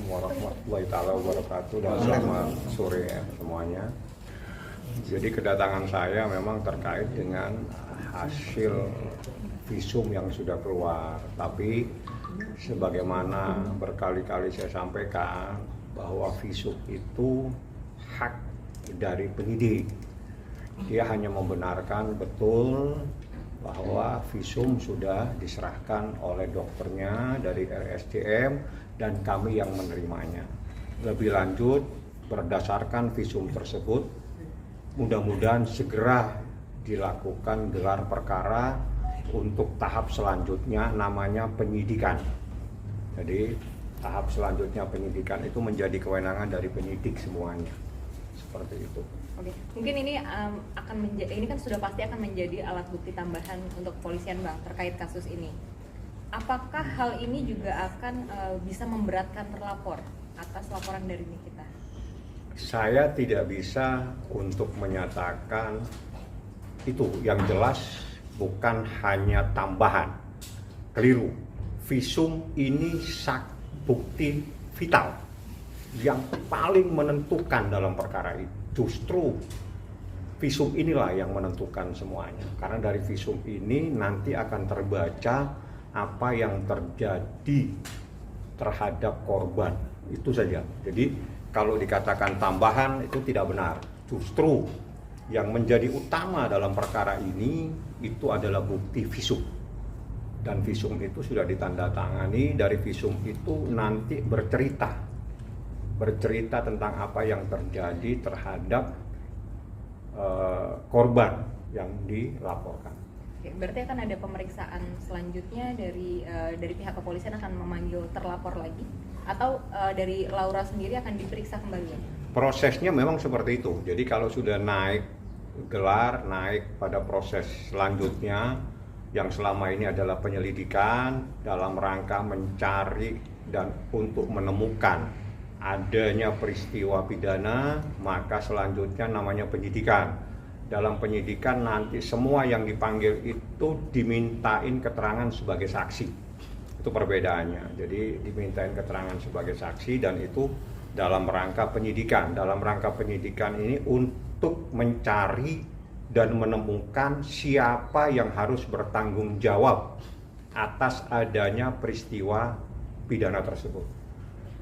warahmatullahi wabarakatuh dan selamat sore ya semuanya. Jadi kedatangan saya memang terkait dengan hasil visum yang sudah keluar. Tapi sebagaimana berkali-kali saya sampaikan bahwa visum itu hak dari penyidik. Dia hanya membenarkan betul bahwa visum sudah diserahkan oleh dokternya dari RSCM dan kami yang menerimanya. Lebih lanjut, berdasarkan visum tersebut, mudah-mudahan segera dilakukan gelar perkara untuk tahap selanjutnya namanya penyidikan. Jadi tahap selanjutnya penyidikan itu menjadi kewenangan dari penyidik semuanya. Seperti itu. Oke, mungkin ini ini kan sudah pasti akan menjadi alat bukti tambahan untuk kepolisian, Bang, terkait kasus ini. Apakah hal ini juga akan bisa memberatkan terlapor atas laporan dari Nikita? Saya tidak bisa untuk menyatakan itu. Yang jelas bukan hanya tambahan. Keliru. Visum ini bukti vital yang paling menentukan dalam perkara itu. Justru visum inilah yang menentukan semuanya. Karena dari visum ini nanti akan terbaca apa yang terjadi terhadap korban. Itu saja. Jadi kalau dikatakan tambahan itu tidak benar. Justru yang menjadi utama dalam perkara ini itu adalah bukti visum. Dan visum itu sudah ditandatangani. Dari visum itu nanti bercerita tentang apa yang terjadi terhadap korban yang dilaporkan. Oke, berarti akan ada pemeriksaan selanjutnya dari pihak kepolisian akan memanggil terlapor lagi, atau dari Laura sendiri akan diperiksa kembali? Prosesnya memang seperti itu. Jadi kalau sudah naik gelar, naik pada proses selanjutnya yang selama ini adalah penyelidikan dalam rangka mencari dan untuk menemukan adanya peristiwa pidana, maka selanjutnya namanya penyidikan. Dalam penyidikan nanti semua yang dipanggil itu dimintain keterangan sebagai saksi. Itu perbedaannya. Jadi dimintain keterangan sebagai saksi dan itu dalam rangka penyidikan. Dalam rangka penyidikan ini untuk mencari dan menemukan siapa yang harus bertanggung jawab atas adanya peristiwa pidana tersebut.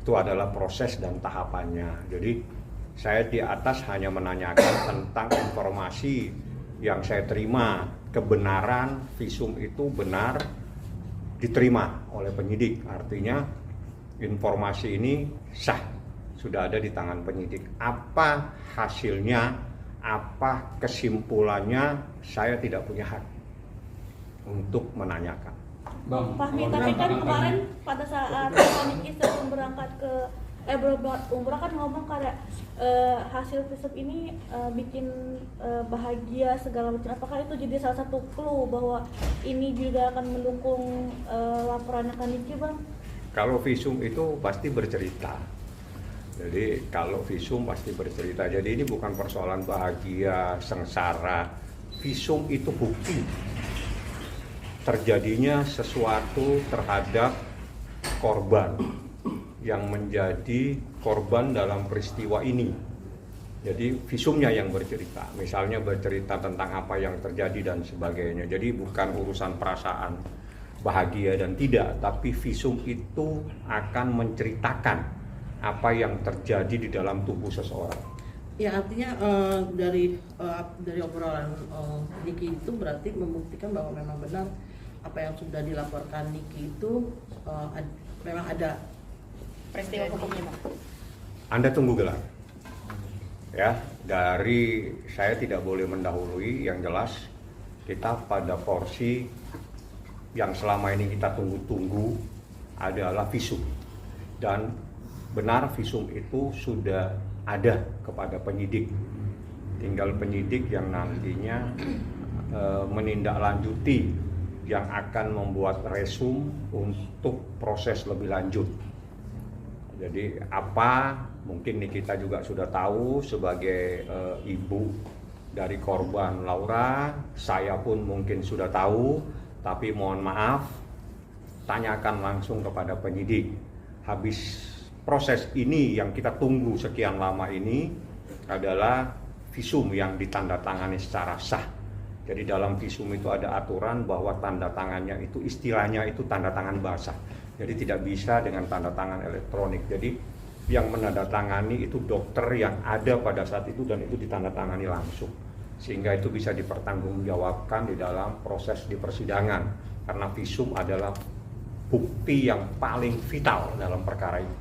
Itu adalah proses dan tahapannya. Jadi saya di atas hanya menanyakan tentang informasi yang saya terima, kebenaran visum itu benar diterima oleh penyidik. Artinya informasi ini sah, sudah ada di tangan penyidik. Apa hasilnya, apa kesimpulannya, saya tidak punya hak untuk menanyakan. Bang Fahmi, tapi kan kemarin pada saat Niki sebelum berangkat ke umrah kan ngomong kayak hasil visum ini bikin bahagia segala macam. Apakah itu jadi salah satu clue bahwa ini juga akan mendukung laporannya ke Niki, Bang? Kalau visum itu pasti bercerita. Jadi kalau visum pasti bercerita. Jadi ini bukan persoalan bahagia, sengsara. Visum itu bukti terjadinya sesuatu terhadap korban yang menjadi korban dalam peristiwa ini. Jadi visumnya yang bercerita, misalnya bercerita tentang apa yang terjadi dan sebagainya. Jadi bukan urusan perasaan bahagia dan tidak, tapi visum itu akan menceritakan apa yang terjadi di dalam tubuh seseorang. Ya, artinya dari obrolan Niki itu berarti membuktikan bahwa memang benar apa yang sudah dilaporkan Niki itu memang ada Peristiwa hukumnya, Bang. Anda tunggu gelar. Ya, dari saya tidak boleh mendahului. Yang jelas kita pada porsi yang selama ini kita tunggu-tunggu adalah visum. Dan benar visum itu sudah ada kepada penyidik. Tinggal penyidik yang nantinya menindaklanjuti, yang akan membuat resum untuk proses lebih lanjut. Jadi apa, mungkin Nikita juga sudah tahu sebagai ibu dari korban Laura, saya pun mungkin sudah tahu, tapi mohon maaf, tanyakan langsung kepada penyidik. Habis proses ini yang kita tunggu sekian lama ini adalah visum yang ditandatangani secara sah. Jadi dalam visum itu ada aturan bahwa tanda tangannya itu istilahnya itu tanda tangan basah. Jadi tidak bisa dengan tanda tangan elektronik. Jadi yang menandatangani itu dokter yang ada pada saat itu dan itu ditandatangani langsung. Sehingga itu bisa dipertanggungjawabkan di dalam proses di persidangan. Karena visum adalah bukti yang paling vital dalam perkara ini.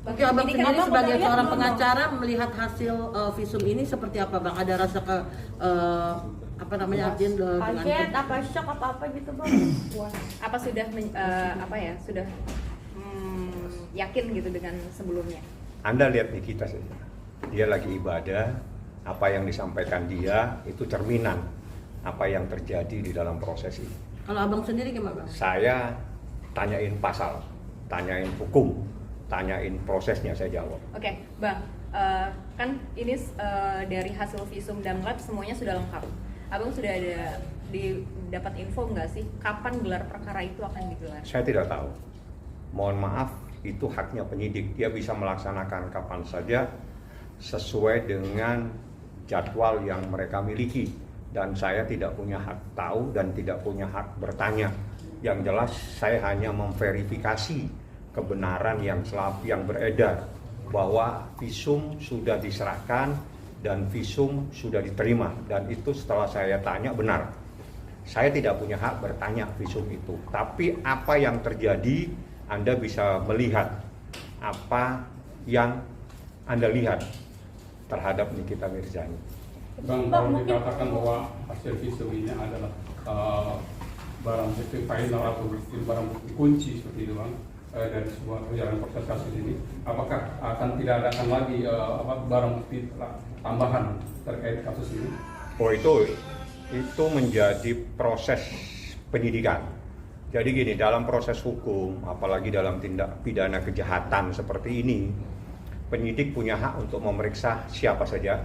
Oke, abang Ini kan sendiri abang sebagai udah lihat seorang belum, pengacara melihat hasil visum ini seperti apa, bang? Ada rasa apa namanya artian kaget, apa shock, apa gitu bang? Apa sudah sudah yakin gitu dengan sebelumnya? Anda lihat Nikita saja, dia lagi ibadah, apa yang disampaikan dia itu cerminan apa yang terjadi di dalam proses ini. Kalau abang sendiri gimana, bang? Saya tanyain pasal, tanyain hukum, tanyain prosesnya, saya jawab. Oke, Bang, kan ini dari hasil visum dan lab semuanya sudah lengkap. Abang sudah ada dapat info nggak sih kapan gelar perkara itu akan digelar? Saya tidak tahu. Mohon maaf, itu haknya penyidik. Dia bisa melaksanakan kapan saja sesuai dengan jadwal yang mereka miliki. Dan saya tidak punya hak tahu dan tidak punya hak bertanya. Yang jelas saya hanya memverifikasi kebenaran yang beredar bahwa visum sudah diserahkan dan visum sudah diterima, dan itu setelah saya tanya benar. Saya tidak punya hak bertanya visum itu, tapi apa yang terjadi Anda bisa melihat apa yang Anda lihat terhadap Nikita Mirzani. Bang, kalau dikatakan bahwa hasil visum ini adalah barang bukti final atau barang bukti kunci seperti itu, Bang, dari sebuah perjalanan proses kasus ini, apakah akan tidak adakan lagi barang bukti tambahan terkait kasus ini? Oh, itu menjadi proses penyidikan. Jadi gini, dalam proses hukum, apalagi dalam tindak pidana kejahatan seperti ini, penyidik punya hak untuk memeriksa siapa saja.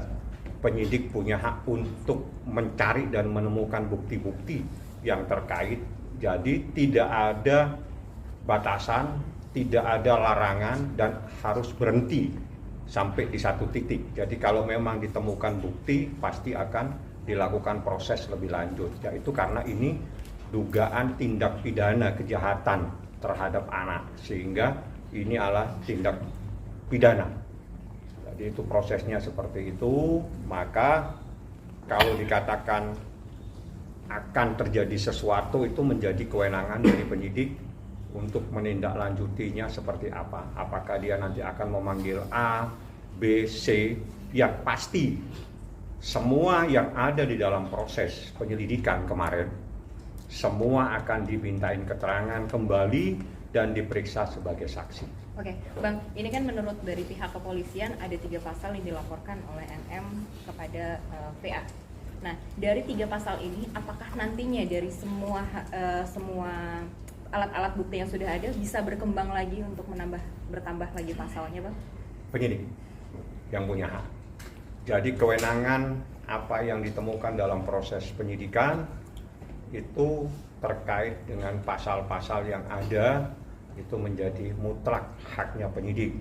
Penyidik punya hak untuk mencari dan menemukan bukti-bukti yang terkait. Jadi tidak ada batasan, tidak ada larangan, dan harus berhenti sampai di satu titik. Jadi kalau memang ditemukan bukti, pasti akan dilakukan proses lebih lanjut. Yaitu karena ini dugaan tindak pidana kejahatan terhadap anak, sehingga ini adalah tindak pidana. Jadi itu prosesnya seperti itu. Maka kalau dikatakan akan terjadi sesuatu, itu menjadi kewenangan dari penyidik untuk menindaklanjutinya seperti apa. Apakah dia nanti akan memanggil A, B, C. Yang pasti semua yang ada di dalam proses penyelidikan kemarin, semua akan dimintain keterangan kembali dan diperiksa sebagai saksi. Oke, Bang, ini kan menurut dari pihak kepolisian ada 3 pasal yang dilaporkan oleh NM kepada VA. Nah, dari 3 pasal ini, apakah nantinya dari semua alat-alat bukti yang sudah ada bisa berkembang lagi untuk bertambah lagi pasalnya, Bang? Penyidik yang punya hak. Jadi kewenangan apa yang ditemukan dalam proses penyidikan itu terkait dengan pasal-pasal yang ada, itu menjadi mutlak haknya penyidik.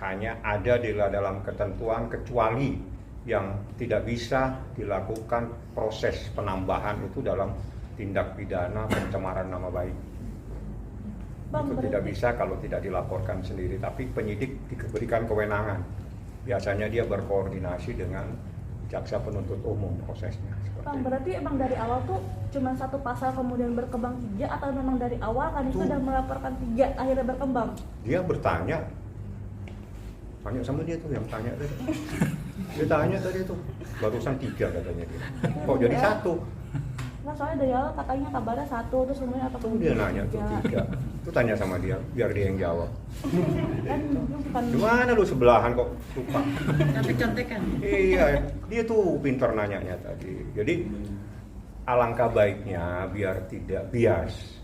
Hanya ada di dalam ketentuan kecuali yang tidak bisa dilakukan proses penambahan itu dalam tindak pidana pencemaran nama baik. Bang, Itu tidak bisa kalau tidak dilaporkan sendiri, tapi penyidik diberikan kewenangan. Biasanya dia berkoordinasi dengan jaksa penuntut umum prosesnya. Bang, berarti emang dari awal tuh cuma 1 pasal kemudian berkembang 3, atau memang dari awal kan itu sudah melaporkan 3 akhirnya berkembang? Dia bertanya, tanya sama dia tuh yang tanya tadi. Dia tanya tadi tuh, barusan 3 katanya dia. Kok jadi 1? Nah, soalnya dari awal katanya kabarnya 1, terus kemudian apa Tuh dia nanya tuh 3. Itu tanya sama dia, biar dia yang jawab. Kan itu bukan Gimana lu sebelahan kok lupa? Contek-contekan. Iya, dia tuh pintar nanyanya tadi. Jadi alangkah baiknya biar tidak bias.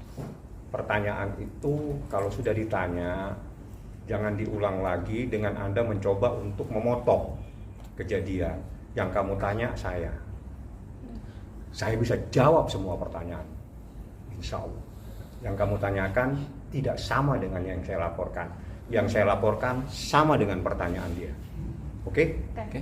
Pertanyaan itu kalau sudah ditanya, jangan diulang lagi dengan Anda mencoba untuk memotong kejadian. Yang kamu tanya saya bisa jawab semua pertanyaan, insya Allah. Yang kamu tanyakan tidak sama dengan yang saya laporkan. yang saya laporkan sama dengan pertanyaan dia. Oke? Oke.